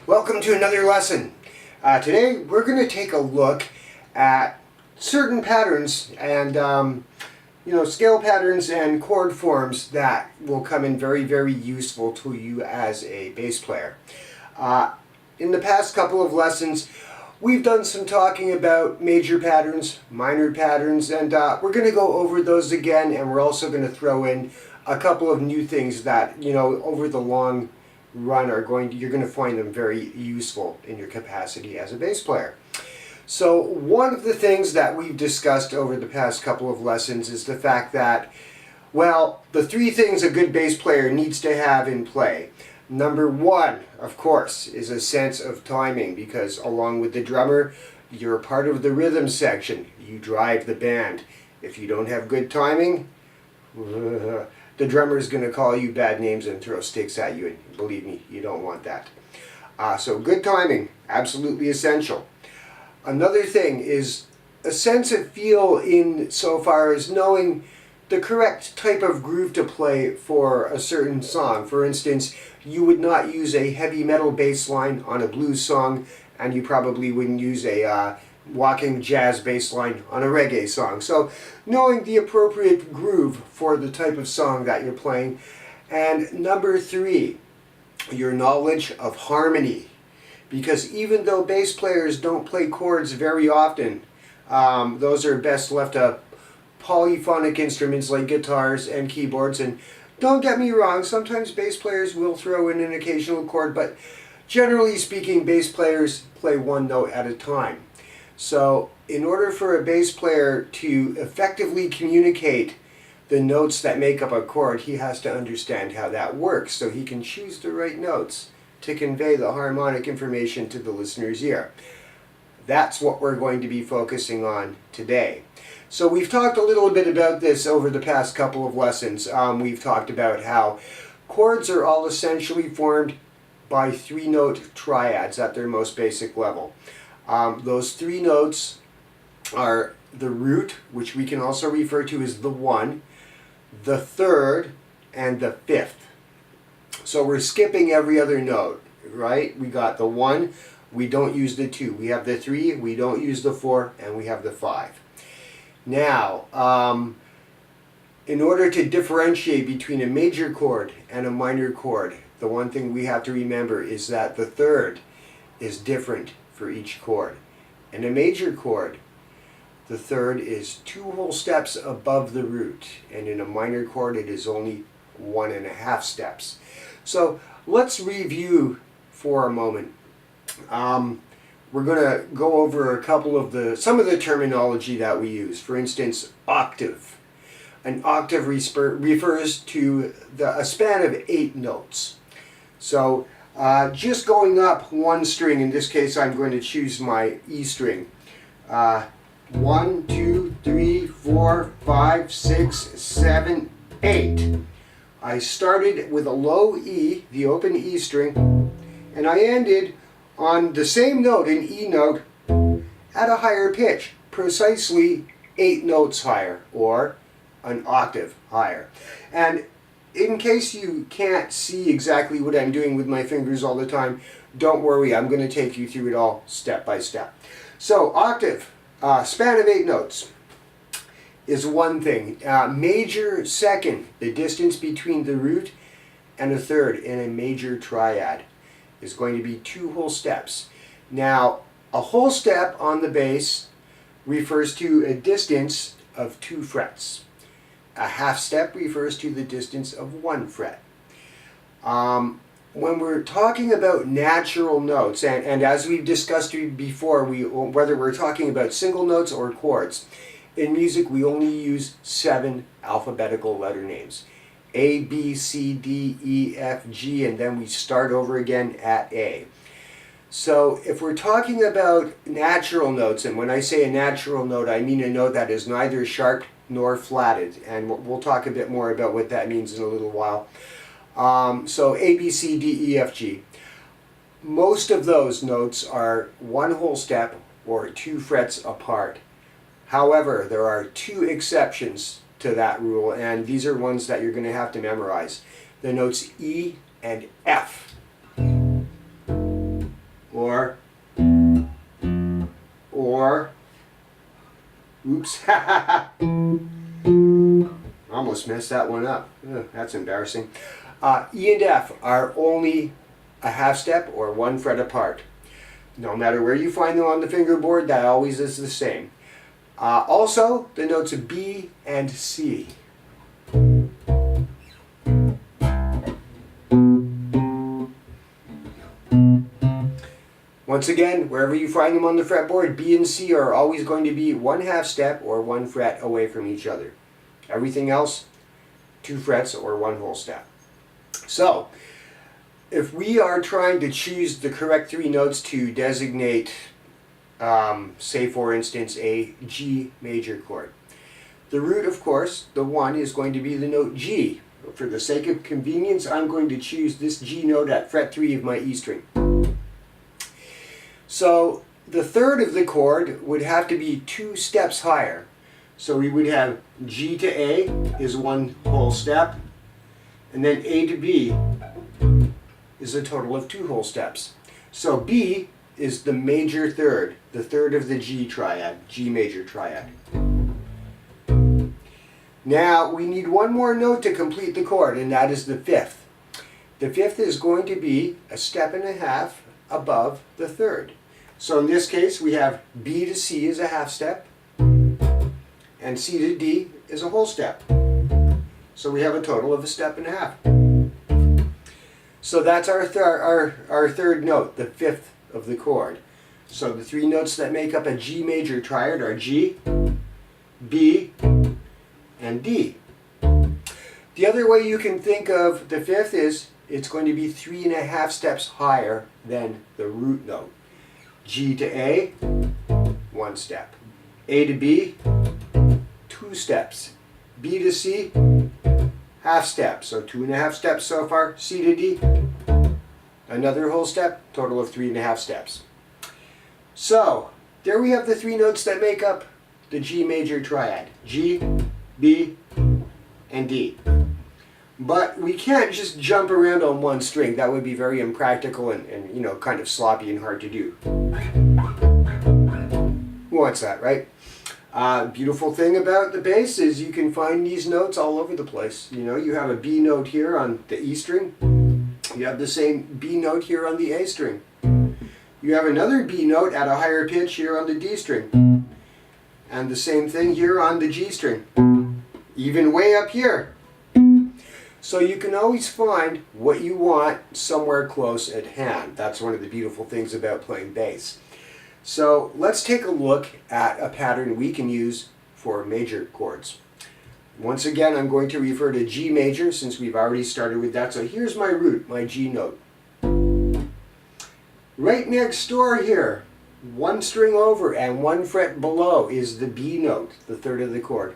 Welcome to another lesson. Today we're going to take a look at certain patterns and scale patterns and chord forms that will come in very useful to you as a bass player. In the past couple of lessons we've done some talking about major patterns, minor patterns, and we're going to go over those again, and we're also going to throw in a couple of new things that over the long run you're going to find them very useful in your capacity as a bass player. So one of the things that we've discussed over the past couple of lessons is the fact that, well, the three things a good bass player needs to have in play. Number one, of course, is a sense of timing, because along with the drummer, you're part of the rhythm section. You drive the band. If you don't have good timing, the drummer is going to call you bad names and throw sticks at you, and believe me, you don't want that. So good timing, absolutely essential. Another thing is a sense of feel in so far as knowing the correct type of groove to play for a certain song. For instance, you would not use a heavy metal bass line on a blues song, and you probably wouldn't use a walking jazz bass line on a reggae song. So knowing the appropriate groove for the type of song that you're playing. And number three, your knowledge of harmony. Because even though bass players don't play chords very often, those are best left to polyphonic instruments like guitars and keyboards. And don't get me wrong, sometimes bass players will throw in an occasional chord, but generally speaking, bass players play one note at a time. So in order for a bass player to effectively communicate the notes that make up a chord, he has to understand how that works so he can choose the right notes to convey the harmonic information to the listener's ear. That's what we're going to be focusing on today. So we've talked a little bit about this over the past couple of lessons. We've talked about how chords are all essentially formed by three-note triads at their most basic level. Those three notes are the root, which we can also refer to as the one, the third, and the fifth. So we're skipping every other note, right? We got the one, we don't use the two. We have the three, we don't use the four, and we have the five. Now, in order to differentiate between a major chord and a minor chord, the one thing we have to remember is that the third is different for each chord. In a major chord, the third is 2 whole steps above the root, and in a minor chord it is only 1.5 steps. So let's review for a moment. We're going to go over a couple of some of the terminology that we use. For instance, octave. An octave refers to a span of 8 notes. So just going up one string, in this case I'm going to choose my E string. 1, 2, 3, 4, 5, 6, 7, 8. I started with a low E, the open E string, and I ended on the same note, an E note, at a higher pitch, precisely 8 notes higher, or an octave higher. And in case you can't see exactly what I'm doing with my fingers all the time, don't worry, I'm going to take you through it all step by step. So octave, span of 8 notes, is one thing. Major second, the distance between the root and a third in a major triad, is going to be 2 whole steps. Now, a whole step on the bass refers to a distance of 2 frets. A half step refers to the distance of 1 fret. When we're talking about natural notes, and as we've discussed before, whether we're talking about single notes or chords, in music we only use 7 alphabetical letter names. A, B, C, D, E, F, G, and then we start over again at A. So if we're talking about natural notes, and when I say a natural note, I mean a note that is neither sharp nor flatted, and we'll talk a bit more about what that means in a little while. So A, B, C, D, E, F, G. Most of those notes are 1 whole step or 2 frets apart. However, there are 2 exceptions to that rule, and these are ones that you're going to have to memorize. The notes E and F. Oops. Almost messed that one up. Ugh, that's embarrassing. E and F are only a half step or 1 fret apart. No matter where you find them on the fingerboard, that always is the same. Also, the notes of B and C. Once again, wherever you find them on the fretboard, B and C are always going to be 1 half step or 1 fret away from each other. Everything else, 2 frets or 1 whole step. So, if we are trying to choose the correct 3 notes to designate, say for instance, a G major chord, the root, of course, the 1, is going to be the note G. For the sake of convenience, I'm going to choose this G note at fret 3 of my E string. So the third of the chord would have to be 2 steps higher. So we would have G to A is 1 whole step, and then A to B is a total of 2 whole steps. So B is the major third, the third of the G triad, G major triad. Now we need one more note to complete the chord, and that is the 5th. The 5th is going to be a step and a half above the third. So in this case we have B to C is a half step, and C to D is a whole step. So we have a total of a step and a half. So that's our third note, the 5th of the chord. So the 3 notes that make up a G major triad are G, B, and D. The other way you can think of the 5th is it's going to be 3.5 steps higher than the root note. G to A, 1 step. A to B, 2 steps. B to C, half step. So 2.5 steps so far. C to D, another whole step. Total of 3.5 steps. So there we have the 3 notes that make up the G major triad. G, B, and D. But we can't just jump around on one string. That would be very impractical and you know, kind of sloppy and hard to do. What's that, right? Beautiful thing about the bass is you can find these notes all over the place. You know, you have a B note here on the E string. You have the same B note here on the A string. You have another B note at a higher pitch here on the D string. And the same thing here on the G string. Even way up here. So you can always find what you want somewhere close at hand. That's one of the beautiful things about playing bass. So let's take a look at a pattern we can use for major chords. Once again, I'm going to refer to G major since we've already started with that. So here's my root, my G note. Right next door here, 1 string over and 1 fret below is the B note, the third of the chord.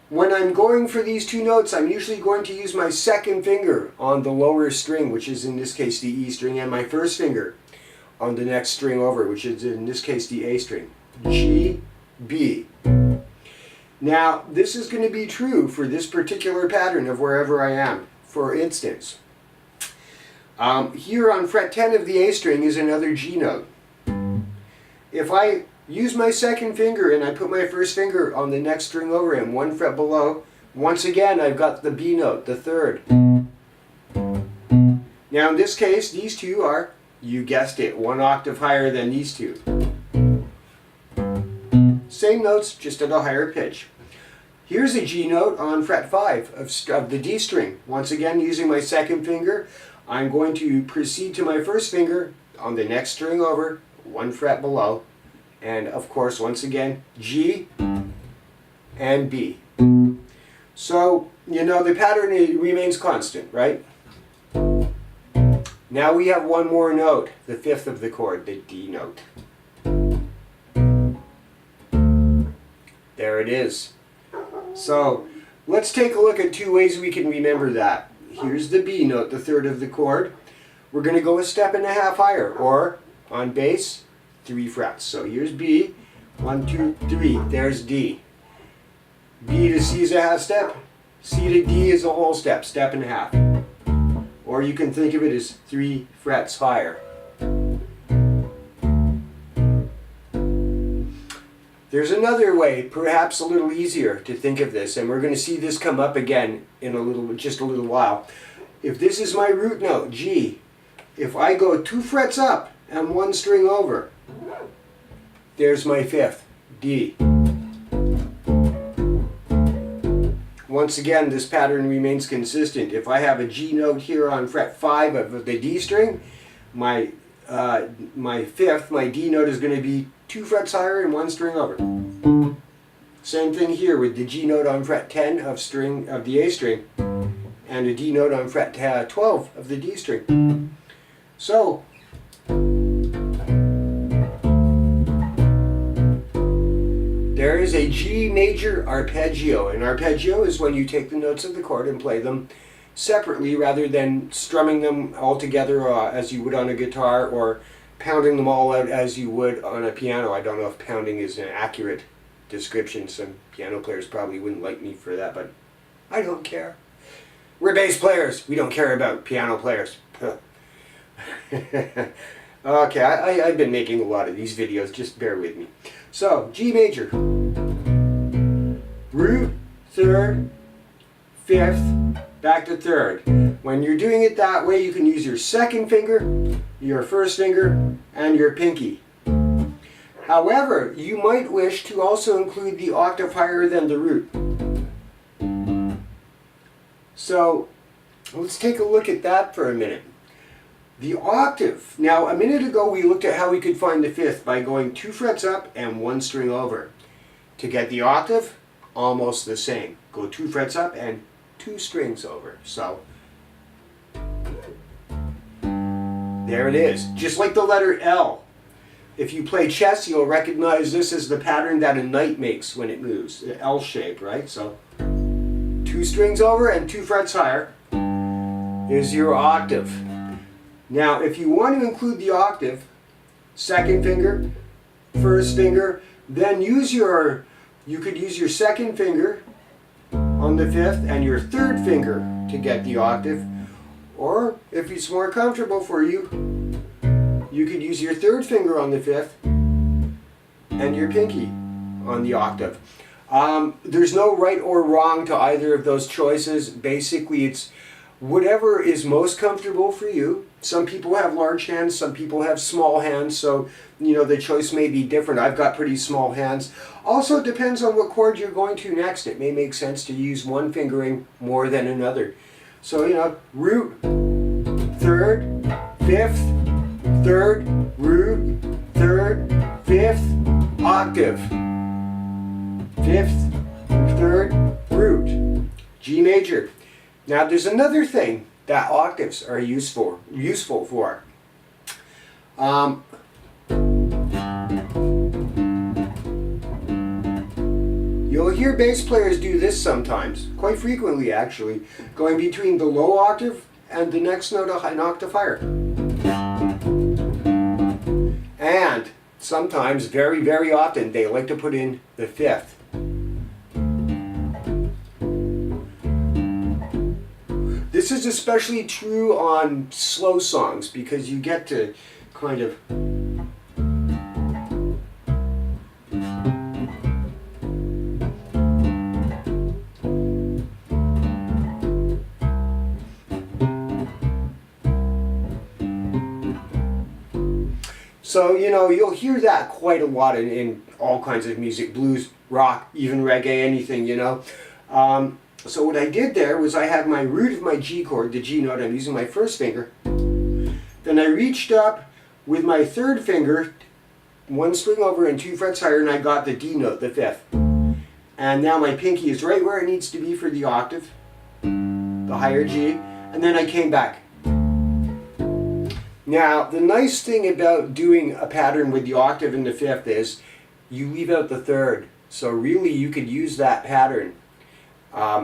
When I'm going for these 2 notes, I'm usually going to use my second finger on the lower string, which is in this case the E string, and my first finger on the next string over, which is in this case the A string. G, B. Now, this is going to be true for this particular pattern of wherever I am. For instance, here on fret 10 of the A string is another G note. If I use my second finger and I put my first finger on the next string over and 1 fret below, once again I've got the B note, the third. Now in this case, these 2 are, you guessed it, 1 octave higher than these 2. Same notes, just at a higher pitch. Here's a G note on fret 5 of the D string. Once again, using my second finger, I'm going to proceed to my first finger on the next string over, 1 fret below. And of course, once again, G and B. So, you know, the pattern remains constant, right? Now we have one more note, the 5th of the chord, the D note. There it is. So, let's take a look at 2 ways we can remember that. Here's the B note, the 3rd of the chord. We're going to go a step and a half higher, or on bass, 3 frets. So here's B, 1, 2, 3, there's D. B to C is a half step, C to D is a whole step, step and a half. Or you can think of it as 3 frets higher. There's another way, perhaps a little easier to think of this, and we're going to see this come up again in just a little while. If this is my root note, G, if I go 2 frets up and 1 string over, there's my 5th, D. Once again, this pattern remains consistent. If I have a G note here on fret 5 of the D string, my 5th, my D note is going to be 2 frets higher and 1 string over. Same thing here with the G note on fret 10 of the A string and a D note on fret 12 of the D string. So there is a G major arpeggio. An arpeggio is when you take the notes of the chord and play them separately rather than strumming them all together as you would on a guitar, or pounding them all out as you would on a piano. I don't know if pounding is an accurate description. Some piano players probably wouldn't like me for that, but I don't care. We're bass players. We don't care about piano players. Okay, I've been making a lot of these videos. Just bear with me. So, G major. Root, 3rd, 5th, back to 3rd. When you're doing it that way, you can use your 2nd finger, your 1st finger, and your pinky. However, you might wish to also include the octave higher than the root. So, let's take a look at that for a minute. The octave. Now, a minute ago we looked at how we could find the 5th by going 2 frets up and 1 string over. To get the octave, almost the same. Go 2 frets up and 2 strings over. So, there it is. Just like the letter L. If you play chess, you'll recognize this as the pattern that a knight makes when it moves. The L shape, right? So, 2 strings over and 2 frets higher is your octave. Now, if you want to include the octave, 2nd finger, 1st finger, then you could use your 2nd finger on the 5th and your 3rd finger to get the octave. Or, if it's more comfortable for you, you could use your 3rd finger on the 5th and your pinky on the octave. There's no right or wrong to either of those choices. Basically, it's whatever is most comfortable for you. Some people have large hands, some people have small hands, so the choice may be different. I've got pretty small hands. Also, it depends on what chord you're going to next. It may make sense to use one fingering more than another. So, root, 3rd, 5th, 3rd, root, 3rd, 5th, octave. 5th, 3rd, root, G major. Now there's another thing that octaves are useful for. You'll hear bass players do this sometimes, quite frequently actually, going between the low octave and the next note an octave higher. And sometimes, very, very often, they like to put in the 5th. This is especially true on slow songs because you get to kind of so, you'll hear that quite a lot in all kinds of music, blues, rock, even reggae, anything, So what I did there was I had my root of my G chord, the G note, I'm using my 1st finger. Then I reached up with my 3rd finger, 1 string over and 2 frets higher, and I got the D note, the 5th. And now my pinky is right where it needs to be for the octave, the higher G, and then I came back. Now, the nice thing about doing a pattern with the octave and the 5th is you leave out the 3rd. So really you could use that pattern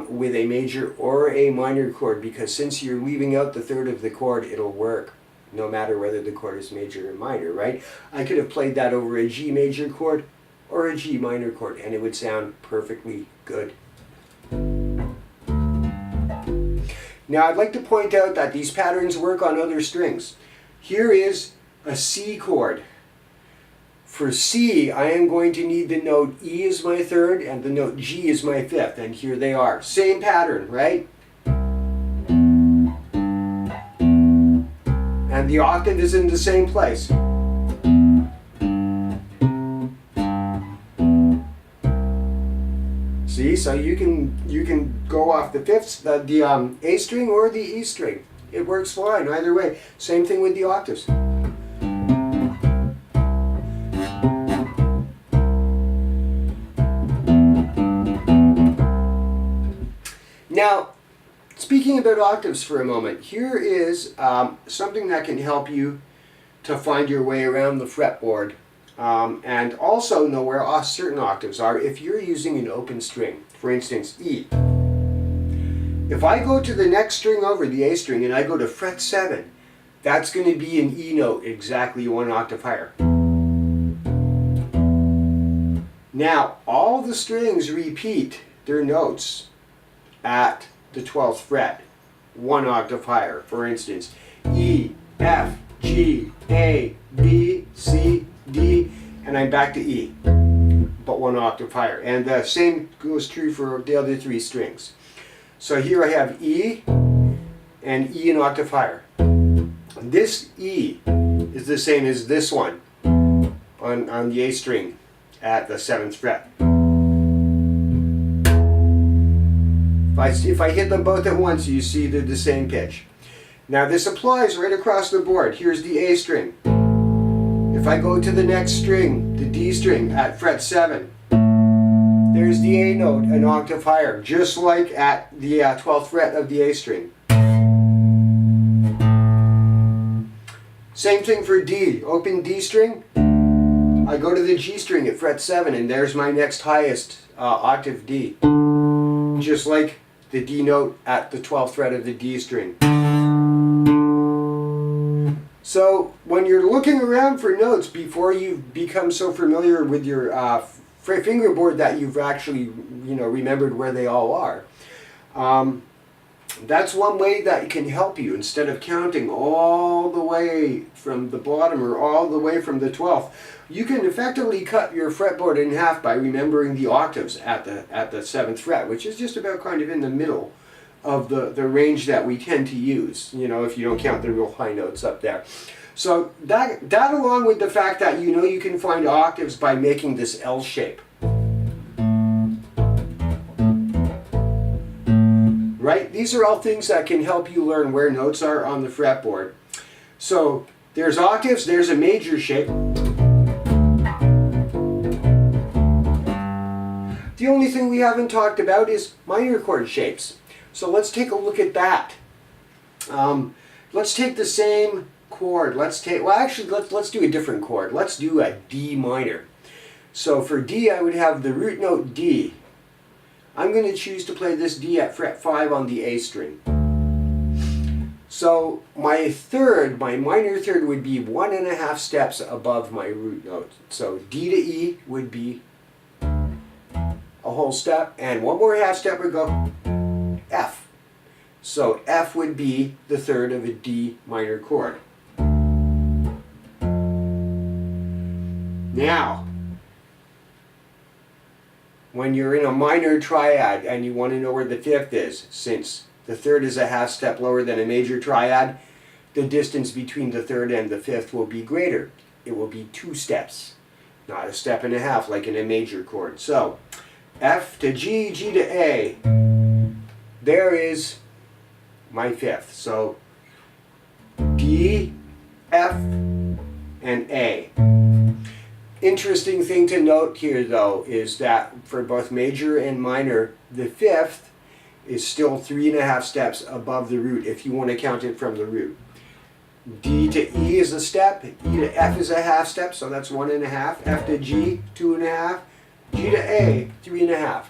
with a major or a minor chord, because since you're leaving out the 3rd of the chord, it'll work no matter whether the chord is major or minor, right? I could have played that over a G major chord or a G minor chord and it would sound perfectly good. Now I'd like to point out that these patterns work on other strings. Here is a C chord. For C, I am going to need the note E as my third and the note G as my fifth, and here they are. Same pattern, right? And the octave is in the same place. See, so you can go off the fifth, the A string or the E string. It works fine either way. Same thing with the octaves. Now, speaking about octaves for a moment, here is something that can help you to find your way around the fretboard and also know where certain octaves are if you're using an open string. For instance, E. If I go to the next string over, the A string, and I go to fret 7, that's going to be an E note exactly one octave higher. Now, all the strings repeat their notes at the 12th fret, one octave higher. For instance, E, F, G, A, B, C, D, and I'm back to E, but one octave higher. And the same goes true for the other three strings. So here I have E and E an octave higher. This E is the same as this one on the A string at the 7th fret. If I hit them both at once, you see they're the same pitch. Now this applies right across the board. Here's the A string. If I go to the next string, the D string at fret 7, there's the A note an octave higher, just like at the 12th fret of the A string. Same thing for D. Open D string, I go to the G string at fret 7, and there's my next highest octave D. Just like the D note at the 12th fret of the D string. So when you're looking around for notes before you've become so familiar with your fingerboard that you've actually remembered where they all are, that's one way that can help you. Instead of counting all the way from the bottom or all the way from the 12th, you can effectively cut your fretboard in half by remembering the octaves at the 7th fret, which is just about kind of in the middle of the range that we tend to use, if you don't count the real high notes up there. So that along with the fact that you can find octaves by making this L shape. Right? These are all things that can help you learn where notes are on the fretboard. So there's octaves, there's a major shape. The only thing we haven't talked about is minor chord shapes. So let's take a look at that. Let's take the same chord. Let's do a different chord. Let's do a D minor. So for D, I would have the root note D. I'm going to choose to play this D at fret 5 on the A string. So my minor third would be 1.5 steps above my root note. So D to E would be a whole step, and one more half step would go F. So F would be the third of a D minor chord. Now, when you're in a minor triad and you want to know where the fifth is, since the third is a half step lower than a major triad, the distance between the third and the fifth will be greater. It will be 2 steps, not 1.5 steps like in a major chord. So F to G, G to A, there is my fifth. So D, F, and A. Interesting thing to note here though is that for both major and minor, the fifth is still 3.5 steps above the root if you want to count it from the root. D to E is a step, E to F is a half step, so that's 1.5, F to G, 2.5, G to A, 3.5.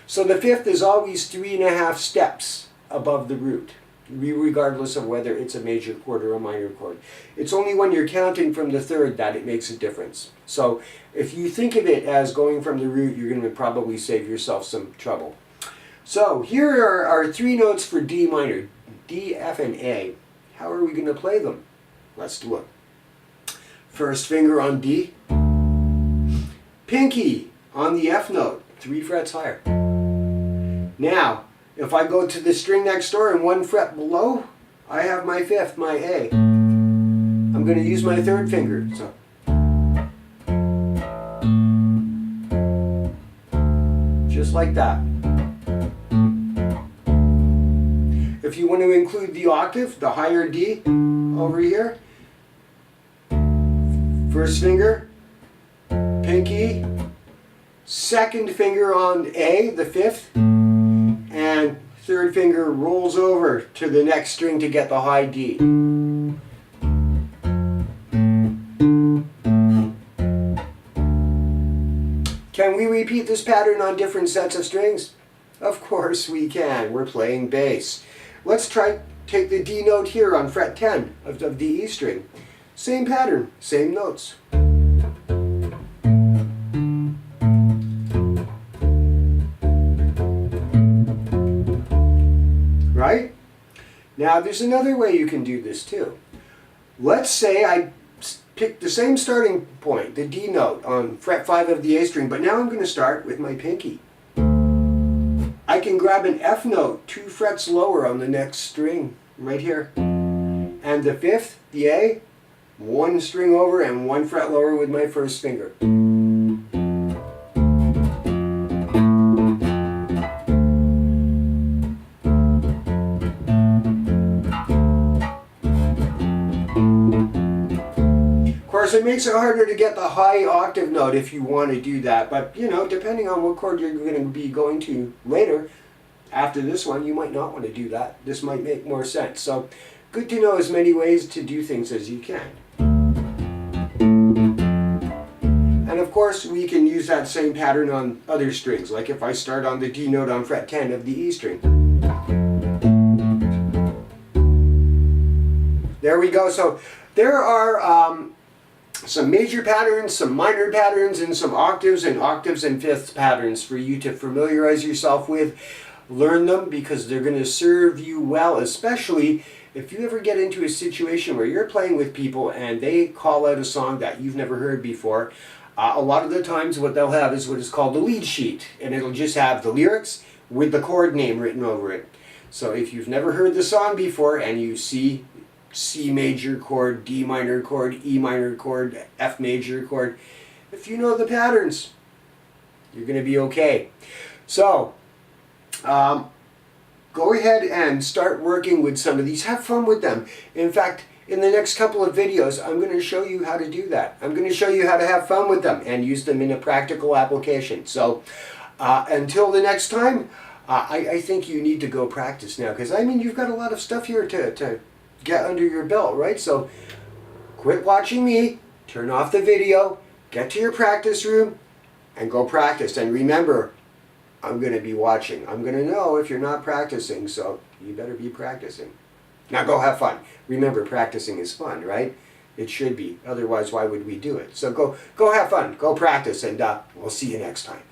So the fifth is always 3.5 steps above the root, regardless of whether it's a major chord or a minor chord. It's only when you're counting from the third that it makes a difference. So if you think of it as going from the root, you're going to probably save yourself some trouble. So here are our 3 notes for D minor, D, F, and A. How are we going to play them? Let's look. First finger on D, pinky on the F note, 3 frets higher. Now, if I go to the string next door and 1 fret below, I have my 5th, my A. I'm going to use my 3rd finger. So, just like that. If you want to include the octave, the higher D over here, 1st finger, pinky, 2nd finger on A, the 5th, and 3rd finger rolls over to the next string to get the high D. Can we repeat this pattern on different sets of strings? Of course we can. We're playing bass. Let's take the D note here on fret 10 of the E string. Same pattern, same notes. Right? Now there's another way you can do this too. Let's say I pick the same starting point, the D note on fret 5 of the A string, but now I'm going to start with my pinky. I can grab an F note 2 frets lower on the next string, right here. And the 5th, the A, 1 string over and 1 fret lower with my 1st finger. Of course, it makes it harder to get the high octave note if you want to do that, but you know, depending on what chord you're going to be going to later, after this one, you might not want to do that. This might make more sense. So, good to know as many ways to do things as you can. And of course, we can use that same pattern on other strings, like if I start on the D note on fret 10 of the E string. There we go. So, there are some major patterns, some minor patterns, and some octaves and fifths patterns for you to familiarize yourself with. Learn them because they're going to serve you well, especially if you ever get into a situation where you're playing with people and they call out a song that you've never heard before. A lot of the times what they'll have is what is called a lead sheet, and it'll just have the lyrics with the chord name written over it. So if you've never heard the song before and you see C major chord, D minor chord, E minor chord, F major chord, if you know the patterns, you're going to be okay. So, go ahead and start working with some of these. Have fun with them. In fact, in the next couple of videos, I'm going to show you how to do that. I'm going to show you how to have fun with them and use them in a practical application. So, until the next time, I think you need to go practice now, because I mean, you've got a lot of stuff here to get under your belt, right? So quit watching me, turn off the video, get to your practice room, and go practice. And remember, I'm going to be watching. I'm going to know if you're not practicing, so you better be practicing. Now go have fun. Remember, practicing is fun, right? It should be. Otherwise, why would we do it? So go have fun, go practice, and we'll see you next time.